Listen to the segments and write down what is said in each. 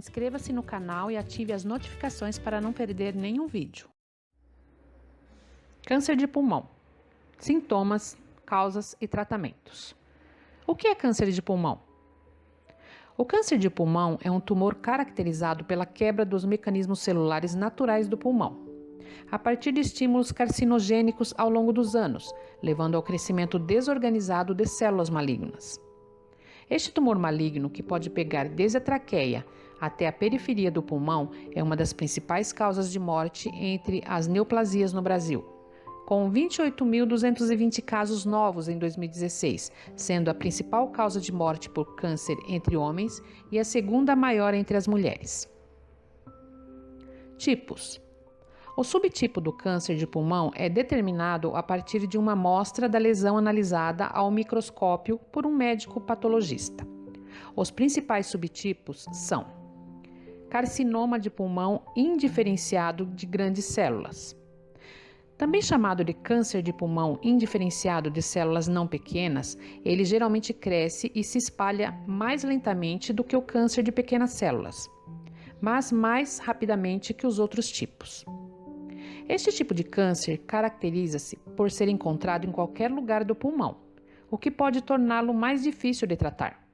Inscreva-se no canal e ative as notificações para não perder nenhum vídeo. Câncer de pulmão. Sintomas, causas e tratamentos. O que é câncer de pulmão? O câncer de pulmão é um tumor caracterizado pela quebra dos mecanismos celulares naturais do pulmão, a partir de estímulos carcinogênicos ao longo dos anos, levando ao crescimento desorganizado de células malignas. Este tumor maligno, que pode pegar desde a traqueia até a periferia do pulmão, é uma das principais causas de morte entre as neoplasias no Brasil, com 28.220 casos novos em 2016, sendo a principal causa de morte por câncer entre homens e a segunda maior entre as mulheres. Tipos. O subtipo do câncer de pulmão é determinado a partir de uma amostra da lesão analisada ao microscópio por um médico patologista. Os principais subtipos são: carcinoma de pulmão indiferenciado de grandes células. Também chamado de câncer de pulmão indiferenciado de células não pequenas, ele geralmente cresce e se espalha mais lentamente do que o câncer de pequenas células, mas mais rapidamente que os outros tipos. Este tipo de câncer caracteriza-se por ser encontrado em qualquer lugar do pulmão, o que pode torná-lo mais difícil de tratar.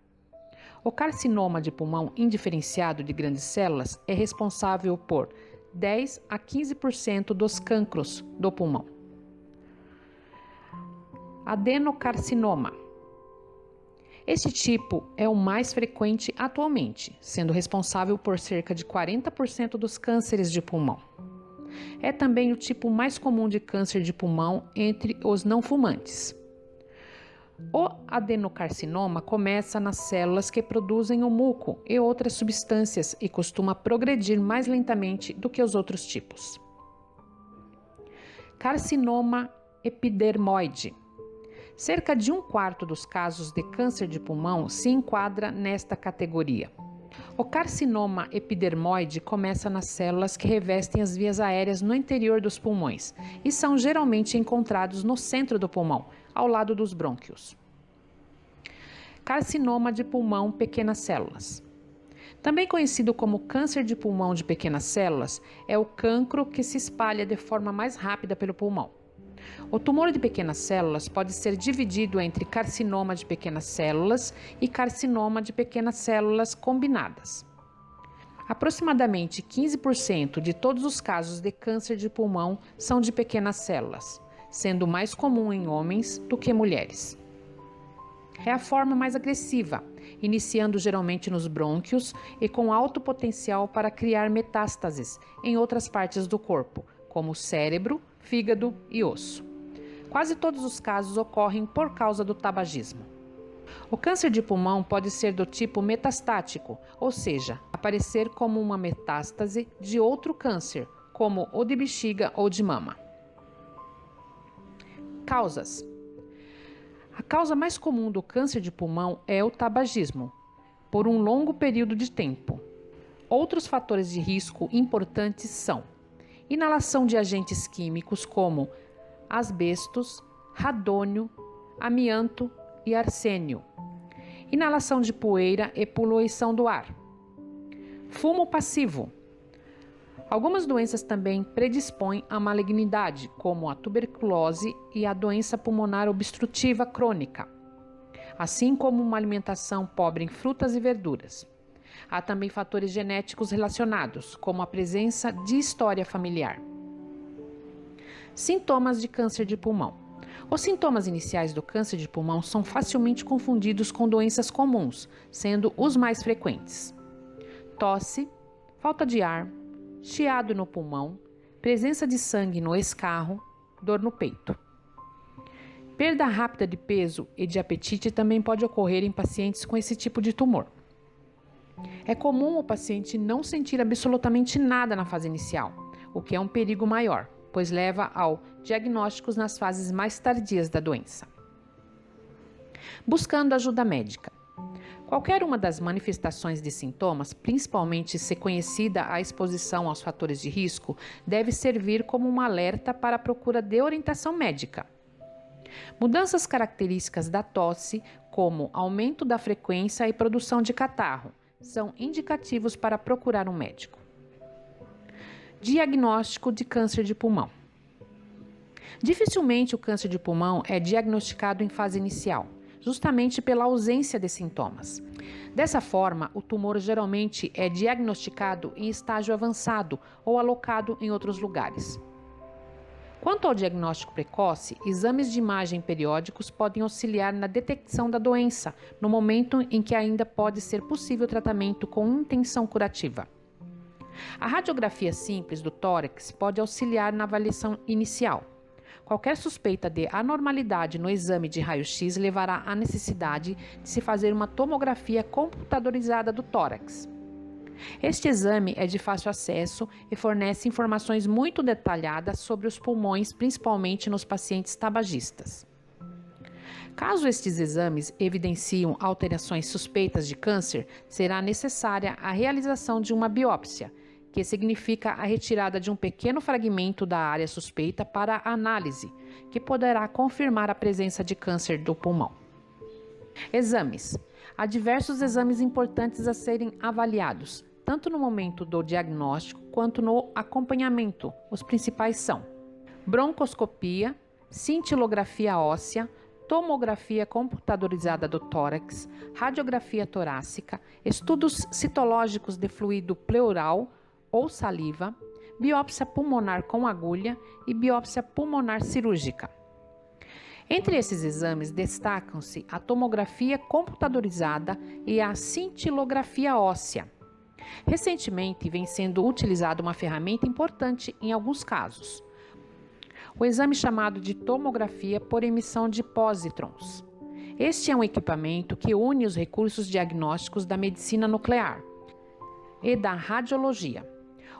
O carcinoma de pulmão indiferenciado de grandes células é responsável por 10 a 15% dos cancros do pulmão. Adenocarcinoma. Este tipo é o mais frequente atualmente, sendo responsável por cerca de 40% dos cânceres de pulmão. É também o tipo mais comum de câncer de pulmão entre os não fumantes. O adenocarcinoma começa nas células que produzem o muco e outras substâncias e costuma progredir mais lentamente do que os outros tipos. Carcinoma epidermoide. Cerca de 1/4 dos casos de câncer de pulmão se enquadra nesta categoria. O carcinoma epidermoide começa nas células que revestem as vias aéreas no interior dos pulmões e são geralmente encontrados no centro do pulmão, ao lado dos brônquios. Carcinoma de pulmão pequenas células. Também conhecido como câncer de pulmão de pequenas células, é o cancro que se espalha de forma mais rápida pelo pulmão. O tumor de pequenas células pode ser dividido entre carcinoma de pequenas células e carcinoma de pequenas células combinadas. Aproximadamente 15% de todos os casos de câncer de pulmão são de pequenas células, sendo mais comum em homens do que mulheres. É a forma mais agressiva, iniciando geralmente nos brônquios e com alto potencial para criar metástases em outras partes do corpo, como cérebro, fígado e osso. Quase todos os casos ocorrem por causa do tabagismo. O câncer de pulmão pode ser do tipo metastático, ou seja, aparecer como uma metástase de outro câncer, como o de bexiga ou de mama. Causas. A causa mais comum do câncer de pulmão é o tabagismo, por um longo período de tempo. Outros fatores de risco importantes são inalação de agentes químicos como asbestos, radônio, amianto e arsênio, inalação de poeira e poluição do ar, fumo passivo. Algumas doenças também predispõem à malignidade, como a tuberculose e a doença pulmonar obstrutiva crônica, assim como uma alimentação pobre em frutas e verduras. Há também fatores genéticos relacionados, como a presença de história familiar. Sintomas de câncer de pulmão. Os sintomas iniciais do câncer de pulmão são facilmente confundidos com doenças comuns, sendo os mais frequentes: tosse, falta de ar, chiado no pulmão, presença de sangue no escarro, dor no peito. Perda rápida de peso e de apetite também pode ocorrer em pacientes com esse tipo de tumor. É comum o paciente não sentir absolutamente nada na fase inicial, o que é um perigo maior, pois leva ao diagnósticos nas fases mais tardias da doença. Buscando ajuda médica. Qualquer uma das manifestações de sintomas, principalmente se conhecida a exposição aos fatores de risco, deve servir como um alerta para a procura de orientação médica. Mudanças características da tosse, como aumento da frequência e produção de catarro, são indicativos para procurar um médico. Diagnóstico de câncer de pulmão. Dificilmente o câncer de pulmão é diagnosticado em fase inicial, justamente pela ausência de sintomas. Dessa forma, o tumor geralmente é diagnosticado em estágio avançado ou alocado em outros lugares. Quanto ao diagnóstico precoce, exames de imagem periódicos podem auxiliar na detecção da doença, no momento em que ainda pode ser possível tratamento com intenção curativa. A radiografia simples do tórax pode auxiliar na avaliação inicial. Qualquer suspeita de anormalidade no exame de raio-x levará à necessidade de se fazer uma tomografia computadorizada do tórax. Este exame é de fácil acesso e fornece informações muito detalhadas sobre os pulmões, principalmente nos pacientes tabagistas. Caso estes exames evidenciem alterações suspeitas de câncer, será necessária a realização de uma biópsia, que significa a retirada de um pequeno fragmento da área suspeita para análise, que poderá confirmar a presença de câncer do pulmão. Exames. Há diversos exames importantes a serem avaliados, tanto no momento do diagnóstico quanto no acompanhamento. Os principais são broncoscopia, cintilografia óssea, tomografia computadorizada do tórax, radiografia torácica, estudos citológicos de fluido pleural ou saliva, biópsia pulmonar com agulha e biópsia pulmonar cirúrgica. Entre esses exames destacam-se a tomografia computadorizada e a cintilografia óssea. Recentemente vem sendo utilizada uma ferramenta importante em alguns casos, o exame chamado de tomografia por emissão de pósitrons. Este é um equipamento que une os recursos diagnósticos da medicina nuclear e da radiologia.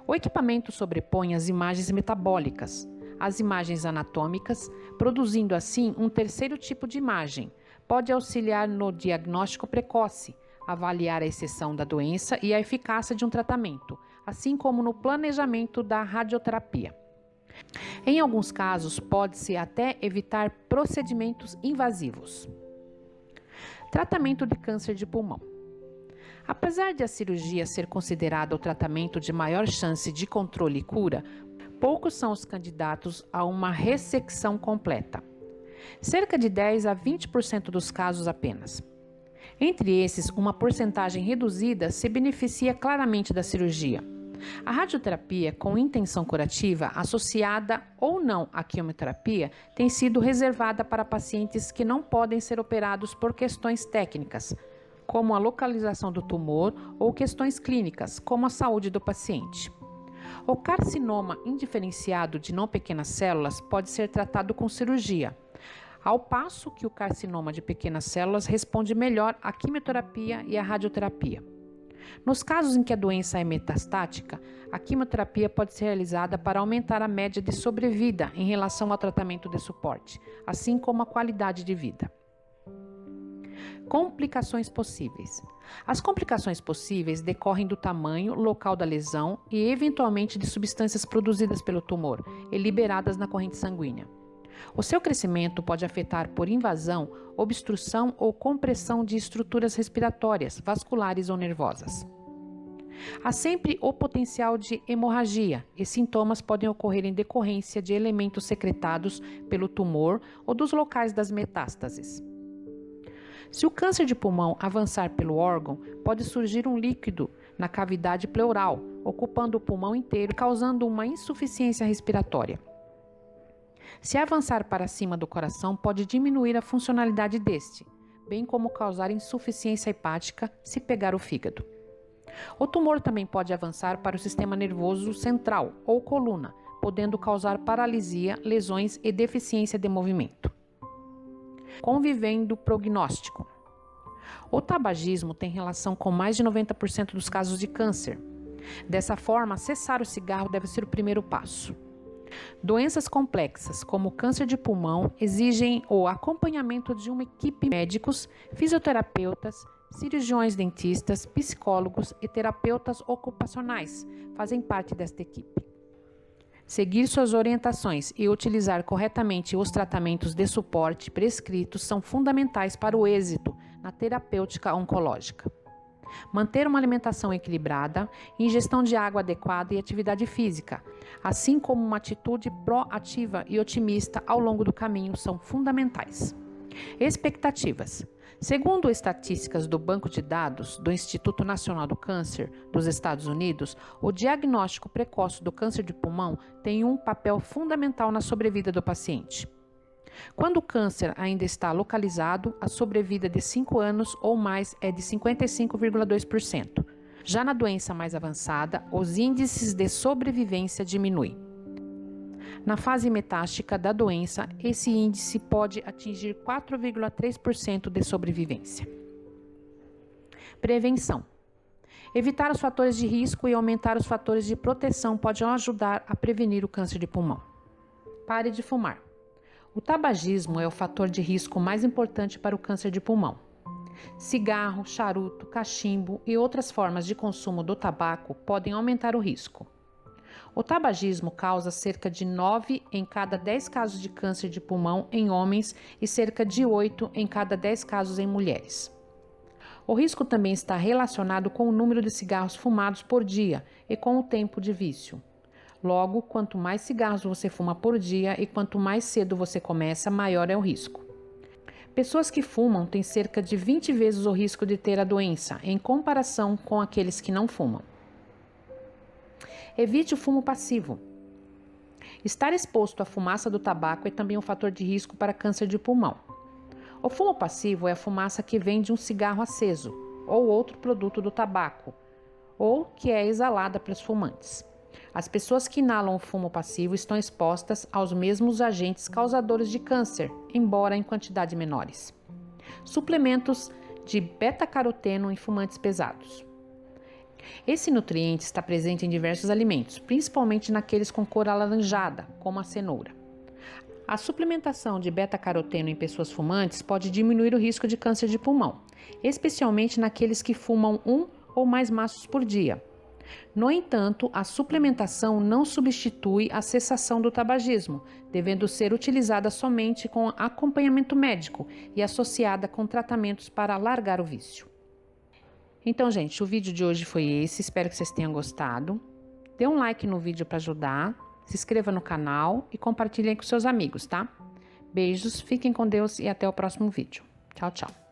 O equipamento sobrepõe as imagens metabólicas, as imagens anatômicas, produzindo assim um terceiro tipo de imagem. Pode auxiliar no diagnóstico precoce, avaliar a exceção da doença e a eficácia de um tratamento, assim como no planejamento da radioterapia. Em alguns casos, pode-se até evitar procedimentos invasivos. Tratamento de câncer de pulmão. Apesar de a cirurgia ser considerada o tratamento de maior chance de controle e cura, poucos são os candidatos a uma ressecção completa. Cerca de 10 a 20% dos casos apenas. Entre esses, uma porcentagem reduzida se beneficia claramente da cirurgia. A radioterapia com intenção curativa, associada ou não à quimioterapia, tem sido reservada para pacientes que não podem ser operados por questões técnicas, como a localização do tumor, ou questões clínicas, como a saúde do paciente. O carcinoma indiferenciado de não pequenas células pode ser tratado com cirurgia, ao passo que o carcinoma de pequenas células responde melhor à quimioterapia e à radioterapia. Nos casos em que a doença é metastática, a quimioterapia pode ser realizada para aumentar a média de sobrevida em relação ao tratamento de suporte, assim como a qualidade de vida. Complicações possíveis. As complicações possíveis decorrem do tamanho, local da lesão e, eventualmente, de substâncias produzidas pelo tumor e liberadas na corrente sanguínea. O seu crescimento pode afetar por invasão, obstrução ou compressão de estruturas respiratórias, vasculares ou nervosas. Há sempre o potencial de hemorragia e sintomas podem ocorrer em decorrência de elementos secretados pelo tumor ou dos locais das metástases. Se o câncer de pulmão avançar pelo órgão, pode surgir um líquido na cavidade pleural, ocupando o pulmão inteiro, causando uma insuficiência respiratória. Se avançar para cima do coração, pode diminuir a funcionalidade deste, bem como causar insuficiência hepática se pegar o fígado. O tumor também pode avançar para o sistema nervoso central ou coluna, podendo causar paralisia, lesões e deficiência de movimento. Convivendo prognóstico. O tabagismo tem relação com mais de 90% dos casos de câncer. Dessa forma, cessar o cigarro deve ser o primeiro passo. Doenças complexas, como o câncer de pulmão, exigem o acompanhamento de uma equipe de médicos, fisioterapeutas, cirurgiões dentistas, psicólogos e terapeutas ocupacionais fazem parte desta equipe. Seguir suas orientações e utilizar corretamente os tratamentos de suporte prescritos são fundamentais para o êxito na terapêutica oncológica. Manter uma alimentação equilibrada, ingestão de água adequada e atividade física, assim como uma atitude proativa e otimista ao longo do caminho são fundamentais. Expectativas. Segundo estatísticas do Banco de Dados do Instituto Nacional do Câncer dos Estados Unidos, o diagnóstico precoce do câncer de pulmão tem um papel fundamental na sobrevida do paciente. Quando o câncer ainda está localizado, a sobrevida de 5 anos ou mais é de 55,2%. Já na doença mais avançada, os índices de sobrevivência diminuem. Na fase metástica da doença, esse índice pode atingir 4,3% de sobrevivência. Prevenção. Evitar os fatores de risco e aumentar os fatores de proteção pode ajudar a prevenir o câncer de pulmão. Pare de fumar. O tabagismo é o fator de risco mais importante para o câncer de pulmão. Cigarro, charuto, cachimbo e outras formas de consumo do tabaco podem aumentar o risco. O tabagismo causa cerca de 9 em cada 10 casos de câncer de pulmão em homens e cerca de 8 em cada 10 casos em mulheres. O risco também está relacionado com o número de cigarros fumados por dia e com o tempo de vício. Logo, quanto mais cigarros você fuma por dia e quanto mais cedo você começa, maior é o risco. Pessoas que fumam têm cerca de 20 vezes o risco de ter a doença, em comparação com aqueles que não fumam. Evite o fumo passivo. Estar exposto à fumaça do tabaco é também um fator de risco para câncer de pulmão. O fumo passivo é a fumaça que vem de um cigarro aceso ou outro produto do tabaco, ou que é exalada pelos fumantes. As pessoas que inalam o fumo passivo estão expostas aos mesmos agentes causadores de câncer, embora em quantidades menores. Suplementos de beta-caroteno em fumantes pesados. Esse nutriente está presente em diversos alimentos, principalmente naqueles com cor alaranjada, como a cenoura. A suplementação de beta-caroteno em pessoas fumantes pode diminuir o risco de câncer de pulmão, especialmente naqueles que fumam 1 ou mais maços por dia. No entanto, a suplementação não substitui a cessação do tabagismo, devendo ser utilizada somente com acompanhamento médico e associada com tratamentos para largar o vício. Então, gente, o vídeo de hoje foi esse, espero que vocês tenham gostado. Dê um like no vídeo para ajudar, se inscreva no canal e compartilhem com seus amigos, tá? Beijos, fiquem com Deus e até o próximo vídeo. Tchau, tchau.